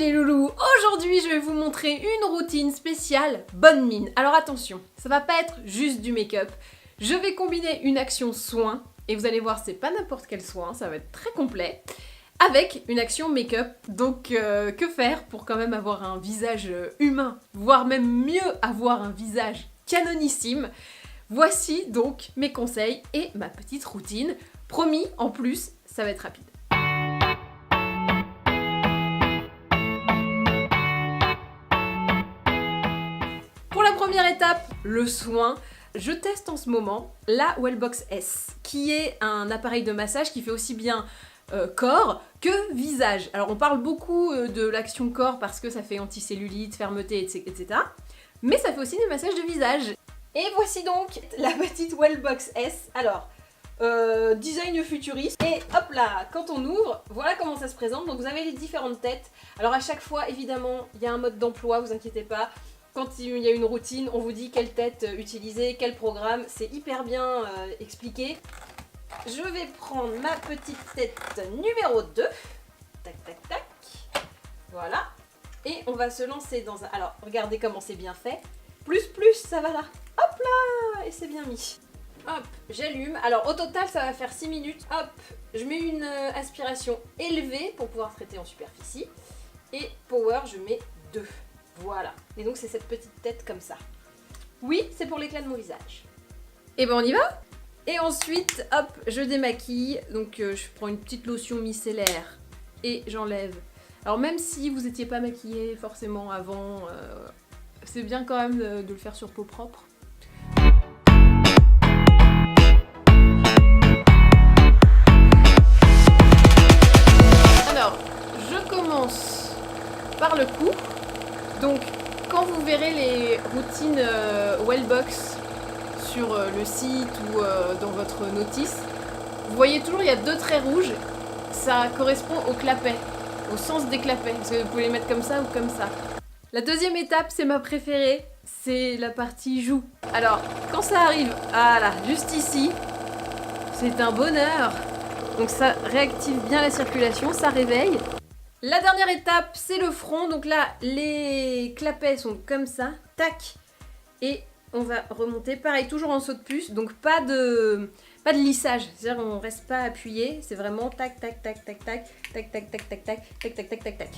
les loulous, aujourd'hui je vais vous montrer une routine spéciale bonne mine. Alors attention, ça va pas être juste du make-up, je vais combiner une action soin, et vous allez voir c'est pas n'importe quel soin, ça va être très complet, avec une action make-up. Donc que faire pour quand même avoir un visage humain, voire même mieux avoir un visage canonissime. Voici donc mes conseils et ma petite routine. Promis, en plus, ça va être rapide. Pour la première étape, le soin. Je teste en ce moment la Wellbox S, qui est un appareil de massage qui fait aussi bien corps que visage. Alors on parle beaucoup de l'action corps parce que ça fait anticellulite, fermeté, etc. Mais ça fait aussi des massages de visage. Et voici donc la petite Wellbox S. Alors, design futuriste. Et hop là, quand on ouvre, voilà comment ça se présente. Donc vous avez les différentes têtes. Alors à chaque fois, évidemment, il y a un mode d'emploi, vous inquiétez pas. Quand il y a une routine, on vous dit quelle tête utiliser, quel programme. C'est hyper bien expliqué. Je vais prendre ma petite tête numéro 2. Tac, tac, tac. Voilà. Et on va se lancer dans un... Alors, regardez comment c'est bien fait. Plus, ça va là. Hop là. Et c'est bien mis. Hop, j'allume. Alors, au total, ça va faire 6 minutes. Hop, je mets une aspiration élevée pour pouvoir traiter en superficie. Et power, je mets 2. Voilà. Et donc, c'est cette petite tête comme ça. Oui, c'est pour l'éclat de mon visage. Et ben, on y va. Et ensuite, hop, je démaquille. Donc, je prends une petite lotion micellaire et j'enlève. Alors, même si vous n'étiez pas maquillé forcément avant, c'est bien quand même de le faire sur peau propre. Alors, je commence par le cou. Donc, quand vous verrez les routines Wellbox sur le site ou dans votre notice, vous voyez toujours il y a 2 traits rouges. Ça correspond au clapet, au sens des clapets, parce que vous pouvez les mettre comme ça ou comme ça. La deuxième étape, c'est ma préférée, c'est la partie joue. Alors, quand ça arrive, voilà, juste ici, c'est un bonheur. Donc ça réactive bien la circulation, ça réveille. La dernière étape, c'est le front. Donc là, les clapets sont comme ça, tac. Et on va remonter, pareil, toujours en saut de puce. Donc pas de lissage, c'est-à-dire on reste pas appuyé. C'est vraiment tac, tac, tac, tac, tac, tac, tac, tac, tac, tac, tac, tac, tac, tac, tac.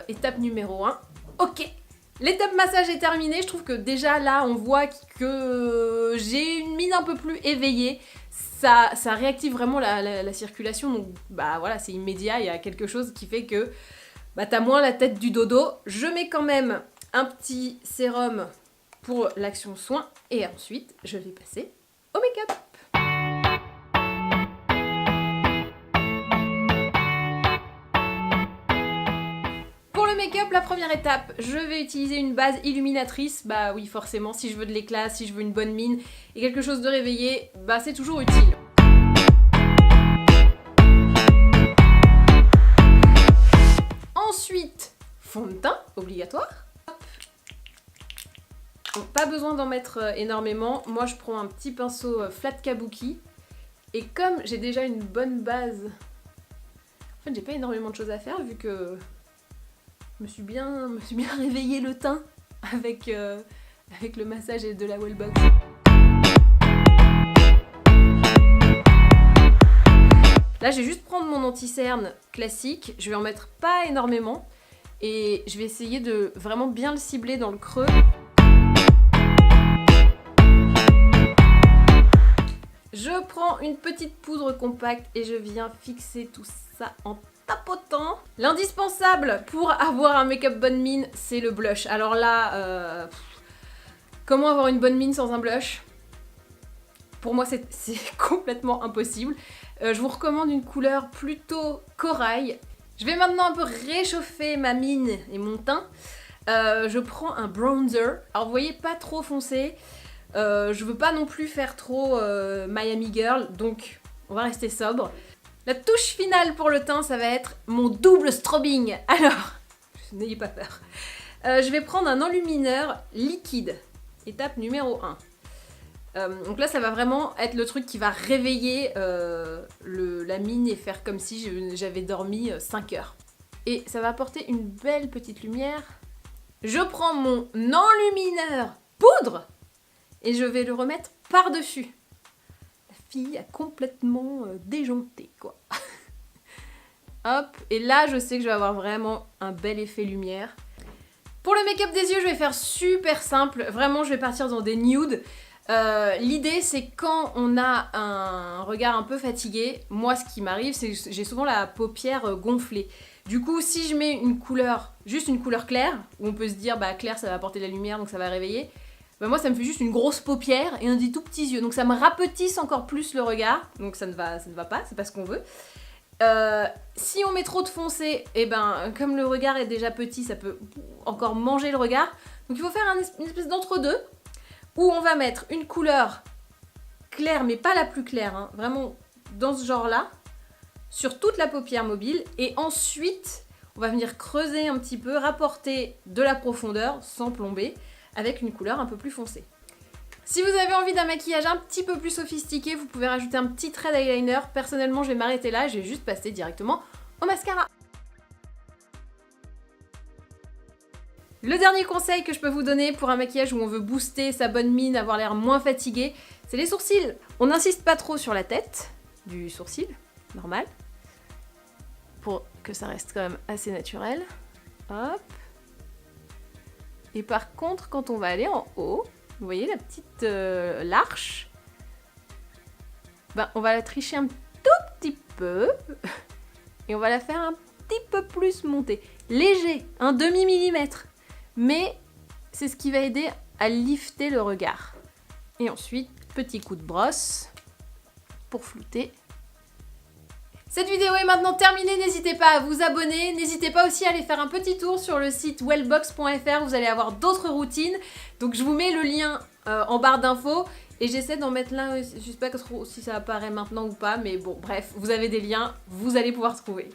Étape numéro 1. Ok. L'étape massage est terminée. Je trouve que déjà là, on voit que j'ai une mine un peu plus éveillée. Ça réactive vraiment la circulation. Donc bah voilà, c'est immédiat. Il y a quelque chose qui fait que bah, t'as moins la tête du dodo. Je mets quand même un petit sérum pour l'action soin. Et ensuite, je vais passer au make-up. Make-up, la première étape, je vais utiliser une base illuminatrice. Bah oui, forcément, si je veux de l'éclat, si je veux une bonne mine et quelque chose de réveillé, bah c'est toujours utile. Ensuite, fond de teint, obligatoire. Bon, pas besoin d'en mettre énormément. Moi, je prends un petit pinceau flat kabuki. Et comme j'ai déjà une bonne base... En fait, j'ai pas énormément de choses à faire vu que... Je me suis bien réveillé le teint avec le massage et de la Wellbox. Là, je vais juste prendre mon anti-cerne classique. Je vais en mettre pas énormément. Et je vais essayer de vraiment bien le cibler dans le creux. Je prends une petite poudre compacte et je viens fixer tout ça en tapotant. L'indispensable pour avoir un make-up bonne mine, c'est le blush. Alors là, comment avoir une bonne mine sans un blush? Pour moi, c'est complètement impossible. Je vous recommande une couleur plutôt corail. Je vais maintenant un peu réchauffer ma mine et mon teint. Je prends un bronzer. Alors vous voyez, pas trop foncé. Je veux pas non plus faire trop Miami Girl, donc on va rester sobre. La touche finale pour le teint, ça va être mon double strobing. Alors, n'ayez pas peur. Je vais prendre un enlumineur liquide. Étape numéro 1. Donc là, ça va vraiment être le truc qui va réveiller la mine et faire comme si j'avais dormi 5 heures. Et ça va apporter une belle petite lumière. Je prends mon enlumineur poudre et je vais le remettre par-dessus. La fille a complètement déjanté, quoi. Hop, et là, je sais que je vais avoir vraiment un bel effet lumière. Pour le make-up des yeux, je vais faire super simple. Vraiment, je vais partir dans des nudes. L'idée, c'est quand on a un regard un peu fatigué, moi, ce qui m'arrive, c'est que j'ai souvent la paupière gonflée. Du coup, si je mets une couleur, juste une couleur claire, où on peut se dire, bah clair, ça va apporter de la lumière, donc ça va réveiller, bah moi, ça me fait juste une grosse paupière et un des tout petits yeux. Donc ça me rapetisse encore plus le regard, donc ça ne va pas, c'est pas ce qu'on veut. Si on met trop de foncé, et ben comme le regard est déjà petit, ça peut encore manger le regard. Donc il faut faire une espèce d'entre-deux où on va mettre une couleur claire, mais pas la plus claire, hein, vraiment dans ce genre-là, sur toute la paupière mobile. Et ensuite, on va venir creuser un petit peu, rapporter de la profondeur sans plomber, avec une couleur un peu plus foncée. Si vous avez envie d'un maquillage un petit peu plus sophistiqué, vous pouvez rajouter un petit trait d'eyeliner. Personnellement, je vais m'arrêter là, je vais juste passer directement au mascara. Le dernier conseil que je peux vous donner pour un maquillage où on veut booster sa bonne mine, avoir l'air moins fatigué, c'est les sourcils. On n'insiste pas trop sur la tête du sourcil, normal, pour que ça reste quand même assez naturel. Hop. Et par contre, quand on va aller en haut, vous voyez la petite l'arche, ben, on va la tricher un tout petit peu et on va la faire un petit peu plus monter. Léger, un demi-millimètre. Mais c'est ce qui va aider à lifter le regard. Et ensuite, petit coup de brosse pour flouter. Cette vidéo est maintenant terminée, n'hésitez pas à vous abonner, n'hésitez pas aussi à aller faire un petit tour sur le site wellbox.fr, vous allez avoir d'autres routines. Donc je vous mets le lien en barre d'infos et j'essaie d'en mettre là, je sais pas trop si ça apparaît maintenant ou pas, mais bon bref, vous avez des liens, vous allez pouvoir trouver.